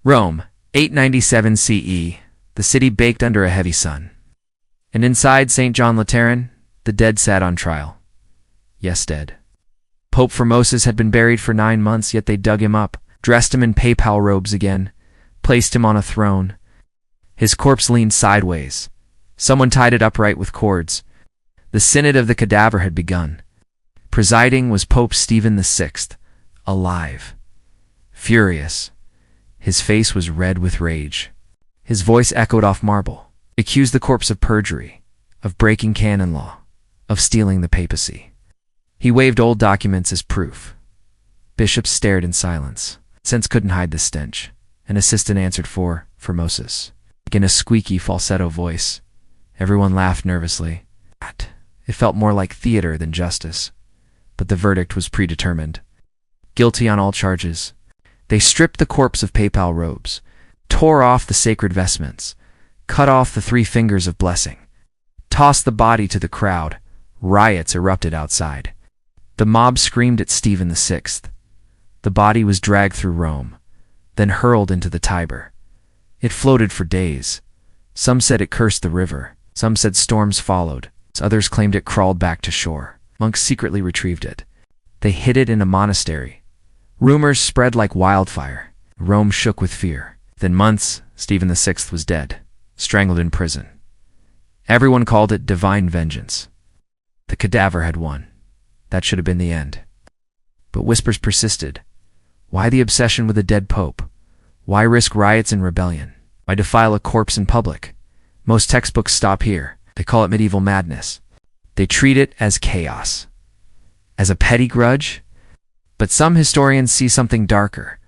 Rome, 897 CE, the city baked under a heavy sun. And inside St. John Lateran, the dead sat on trial. Yes, dead. Pope Formosus had been buried for 9 months, yet they dug him up, dressed him in papal robes again, placed him on a throne. His corpse leaned sideways. Someone tied it upright with cords. The Synod of the Cadaver had begun. Presiding was Pope Stephen VI, alive, furious. His face was red with rage. His voice echoed off marble. He accused the corpse of perjury, of breaking canon law, of stealing the papacy. He waved old documents as proof. Bishops stared in silence. Sense couldn't hide the stench. An assistant answered for Formosus, in a squeaky falsetto voice. Everyone laughed nervously. It felt more like theater than justice. But the verdict was predetermined. Guilty on all charges. They stripped the corpse of papal robes, tore off the sacred vestments, cut off the 3 fingers of blessing, tossed the body to the crowd. Riots erupted outside. The mob screamed at Stephen VI. The body was dragged through Rome, then hurled into the Tiber. It floated for days. Some said it cursed the river. Some said storms followed. Others claimed it crawled back to shore. Monks secretly retrieved it. They hid it in a monastery. Rumors spread like wildfire. Rome shook with fear. Within months, Stephen VI was dead, strangled in prison. Everyone called it divine vengeance. The cadaver had won. That should have been the end. But whispers persisted. Why the obsession with a dead pope? Why risk riots and rebellion? Why defile a corpse in public? Most textbooks stop here. They call it medieval madness. They treat it as chaos, as a petty grudge. But some historians see something darker,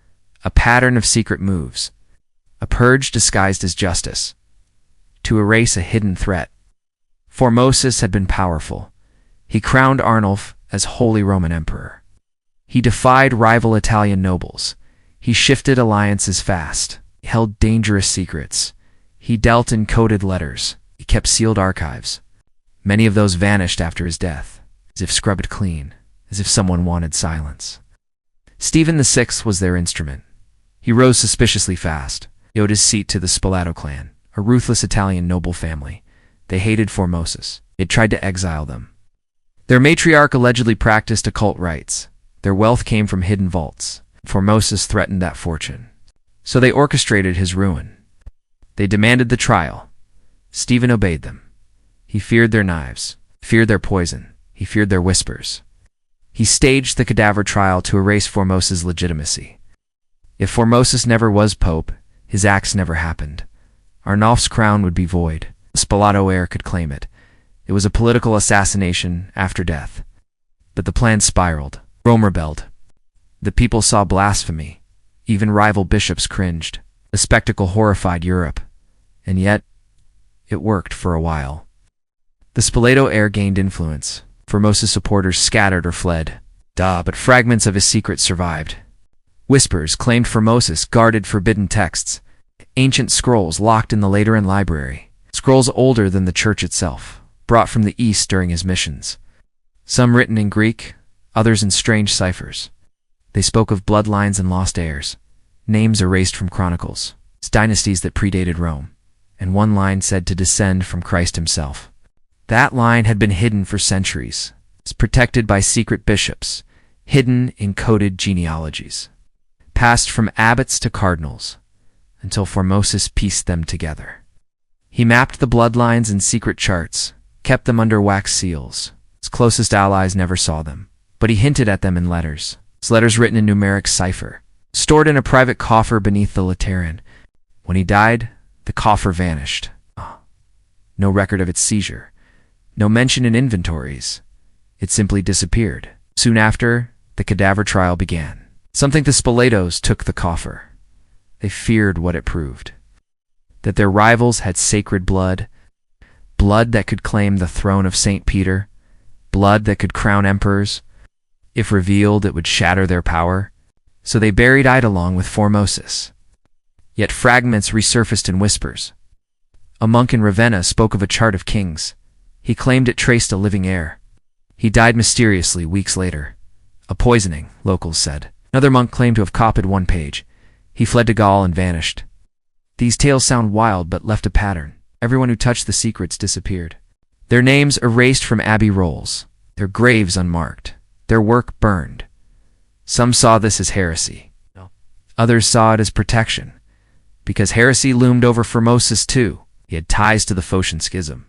a pattern of secret moves, a purge disguised as justice, to erase a hidden threat. Formosus had been powerful. He crowned Arnulf as Holy Roman Emperor. He defied rival Italian nobles. He shifted alliances fast. He held dangerous secrets. He dealt in coded letters. He kept sealed archives. Many of those vanished after his death, as if scrubbed clean, as if someone wanted silence. Stephen VI was their instrument. He rose suspiciously fast. He owed his seat to the Spalato clan, a ruthless Italian noble family. They hated Formosus. They had tried to exile them. Their matriarch allegedly practiced occult rites. Their wealth came from hidden vaults. Formosus threatened that fortune. So they orchestrated his ruin. They demanded the trial. Stephen obeyed them. He feared their knives, feared their poison. He feared their whispers. He staged the cadaver trial to erase Formosus' legitimacy. If Formosus never was pope, his acts never happened. Arnulf's crown would be void. The Spalato heir could claim it. It was a political assassination after death. But the plan spiraled. Rome rebelled. The people saw blasphemy. Even rival bishops cringed. The spectacle horrified Europe. And yet, it worked for a while. The Spalato heir gained influence. Formosus supporters scattered or fled. But fragments of his secret survived. Whispers claimed Formosus guarded forbidden texts, ancient scrolls locked in the Lateran library, scrolls older than the church itself, brought from the east during his missions. Some written in Greek, others in strange ciphers. They spoke of bloodlines and lost heirs, names erased from chronicles, dynasties that predated Rome, and one line said to descend from Christ himself. That line had been hidden for centuries. It's protected by secret bishops, hidden in coded genealogies, passed from abbots to cardinals, until Formosus pieced them together. He mapped the bloodlines in secret charts, kept them under wax seals. His closest allies never saw them, but he hinted at them in letters. His letters written in numeric cipher, stored in a private coffer beneath the Lateran. When he died, the coffer vanished. No record of its seizure. No mention in inventories. It simply disappeared. Soon after, the cadaver trial began. Something the Spalatos took the coffer. They feared what it proved. That their rivals had sacred blood, blood that could claim the throne of St. Peter, blood that could crown emperors. If revealed, it would shatter their power. So they buried Eidolon with Formosus. Yet fragments resurfaced in whispers. A monk in Ravenna spoke of a chart of kings. He claimed it traced a living heir. He died mysteriously weeks later. A poisoning, locals said. Another monk claimed to have copied one page. He fled to Gaul and vanished. These tales sound wild but left a pattern. Everyone who touched the secrets disappeared. Their names erased from abbey rolls, their graves unmarked, their work burned. Some saw this as heresy. Others saw it as protection, because heresy loomed over Formosus too. He had ties to the Phocian schism.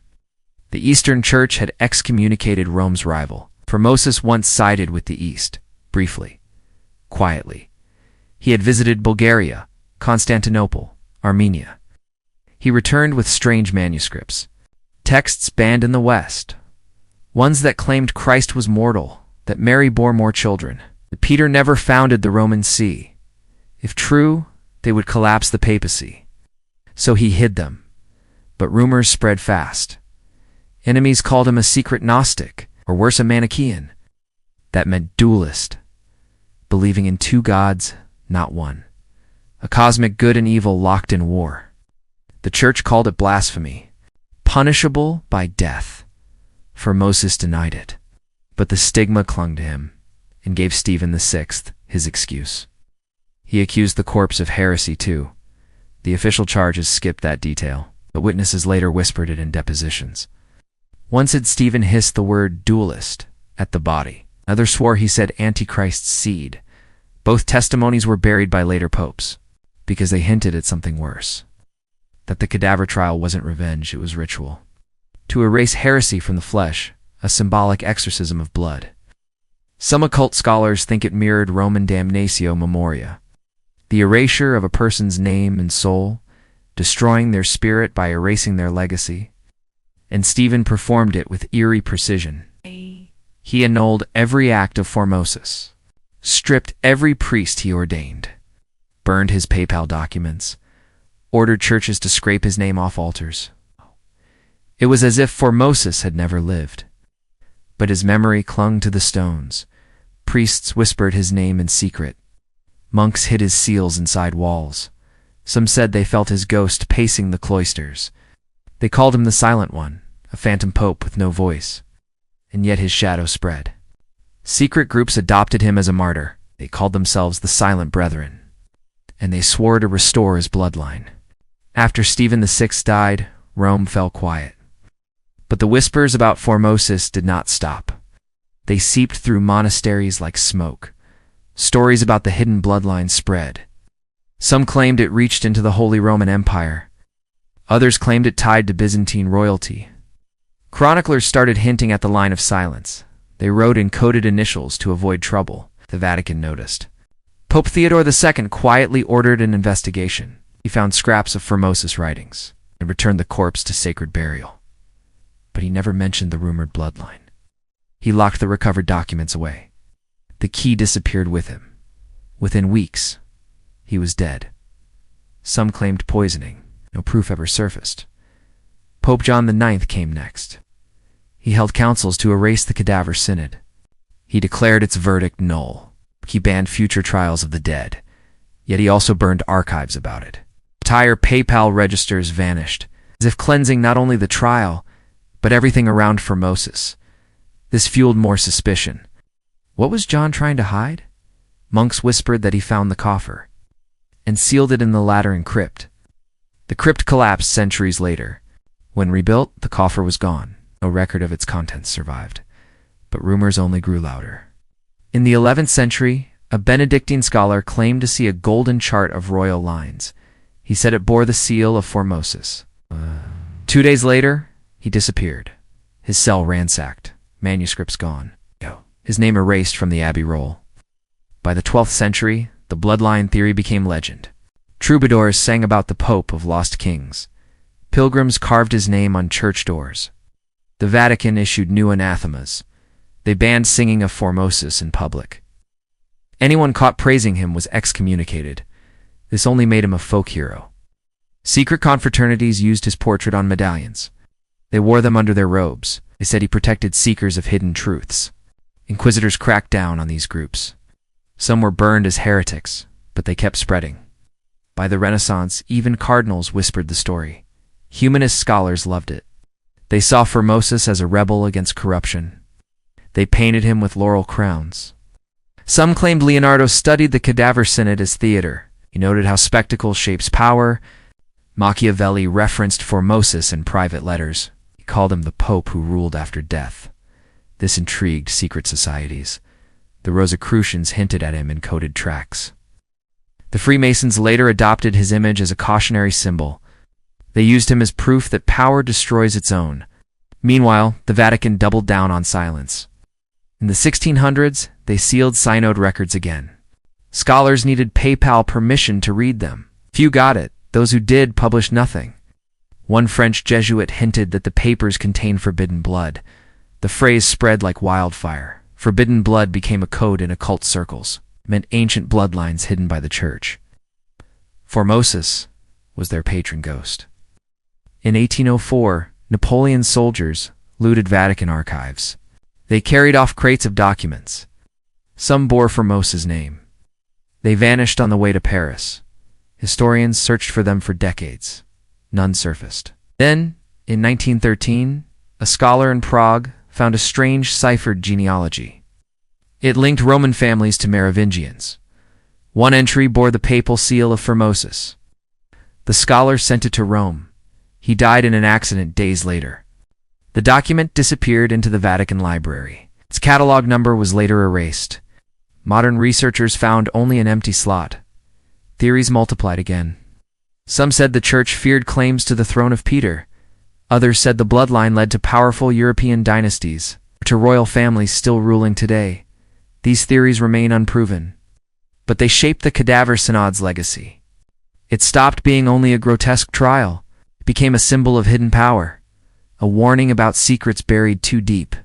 The Eastern Church had excommunicated Rome's rival. Formosus once sided with the East, briefly, quietly. He had visited Bulgaria, Constantinople, Armenia. He returned with strange manuscripts, texts banned in the West, ones that claimed Christ was mortal, that Mary bore more children, that Peter never founded the Roman See. If true, they would collapse the papacy. So he hid them. But rumors spread fast. Enemies called him a secret Gnostic, or worse, a Manichaean. That meant dualist, believing in two gods, not one. A cosmic good and evil locked in war. The church called it blasphemy, punishable by death. Formosus denied it. But the stigma clung to him and gave Stephen VI his excuse. He accused the corpse of heresy too. The official charges skipped that detail, but witnesses later whispered it in depositions. One said Stephen hissed the word dualist at the body. Another swore he said Antichrist's seed. Both testimonies were buried by later popes, because they hinted at something worse. That the cadaver trial wasn't revenge, it was ritual. To erase heresy from the flesh, a symbolic exorcism of blood. Some occult scholars think it mirrored Roman damnatio memoria, the erasure of a person's name and soul, destroying their spirit by erasing their legacy. And Stephen performed it with eerie precision. He annulled every act of Formosus, stripped every priest he ordained, burned his papal documents, ordered churches to scrape his name off altars. It was as if Formosus had never lived. But his memory clung to the stones. Priests whispered his name in secret. Monks hid his seals inside walls. Some said they felt his ghost pacing the cloisters. They called him the Silent One, a phantom pope with no voice. And yet his shadow spread. Secret groups adopted him as a martyr. They called themselves the Silent Brethren. And they swore to restore his bloodline. After Stephen VI died, Rome fell quiet. But the whispers about Formosus did not stop. They seeped through monasteries like smoke. Stories about the hidden bloodline spread. Some claimed it reached into the Holy Roman Empire. Others claimed it tied to Byzantine royalty. Chroniclers started hinting at the line of silence. They wrote in coded initials to avoid trouble. The Vatican noticed. Pope Theodore II quietly ordered an investigation. He found scraps of Formosus writings and returned the corpse to sacred burial. But he never mentioned the rumored bloodline. He locked the recovered documents away. The key disappeared with him. Within weeks, he was dead. Some claimed poisoning. No proof ever surfaced. Pope John IX came next. He held councils to erase the cadaver synod. He declared its verdict null. He banned future trials of the dead. Yet he also burned archives about it. Entire papal registers vanished, as if cleansing not only the trial, but everything around Formosus. This fueled more suspicion. What was John trying to hide? Monks whispered that he found the coffer and sealed it in the Lateran crypt. The crypt collapsed centuries later. When rebuilt, the coffer was gone. No record of its contents survived. But rumors only grew louder. In the 11th century, a Benedictine scholar claimed to see a golden chart of royal lines. He said it bore the seal of Formosus. 2 days later, he disappeared. His cell ransacked. Manuscripts gone. His name erased from the abbey roll. By the 12th century, the bloodline theory became legend. Troubadours sang about the Pope of lost kings. Pilgrims carved his name on church doors. The Vatican issued new anathemas. They banned singing of Formosus in public. Anyone caught praising him was excommunicated. This only made him a folk hero. Secret confraternities used his portrait on medallions. They wore them under their robes. They said he protected seekers of hidden truths. Inquisitors cracked down on these groups. Some were burned as heretics, but they kept spreading. By the Renaissance, even cardinals whispered the story. Humanist scholars loved it. They saw Formosus as a rebel against corruption. They painted him with laurel crowns. Some claimed Leonardo studied the cadaver synod as theater, He noted how spectacle shapes power. Machiavelli referenced Formosus in private letters. He called him the Pope who ruled after death. This intrigued secret societies. The Rosicrucians hinted at him in coded tracts. The Freemasons later adopted his image as a cautionary symbol. They used him as proof that power destroys its own. Meanwhile, the Vatican doubled down on silence. In the 1600s, they sealed Synod records again. Scholars needed papal permission to read them. Few got it. Those who did published nothing. One French Jesuit hinted that the papers contained forbidden blood. The phrase spread like wildfire. Forbidden blood became a code in occult circles. It meant ancient bloodlines hidden by the church. Formosus was their patron ghost. In 1804, Napoleon's soldiers looted Vatican archives. They carried off crates of documents. Some bore Formosa's name. They vanished on the way to Paris. Historians searched for them for decades. None surfaced. Then, in 1913, a scholar in Prague found a strange ciphered genealogy. It linked Roman families to Merovingians. One entry bore the papal seal of Formosus. The scholar sent it to Rome. He died in an accident days later. The document disappeared into the Vatican library. Its catalog number was later erased. Modern researchers found only an empty slot. Theories multiplied again. Some said the church feared claims to the throne of Peter. Others said the bloodline led to powerful European dynasties, or to royal families still ruling today. These theories remain unproven. But they shaped the Cadaver Synod's legacy. It stopped being only a grotesque trial. It became a symbol of hidden power, a warning about secrets buried too deep.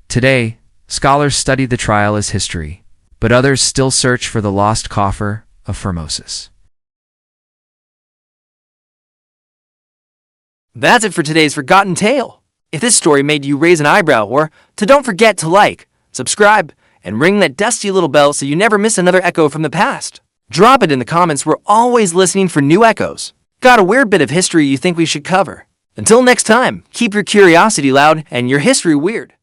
Today, scholars study the trial as history, but others still search for the lost coffer of Formosus. That's it for today's Forgotten Tale. If this story made you raise an eyebrow don't forget to like, subscribe, and ring that dusty little bell so you never miss another echo from the past. Drop it in the comments. We're always listening for new echoes. Got a weird bit of history you think we should cover? Until next time, keep your curiosity loud and your history weird.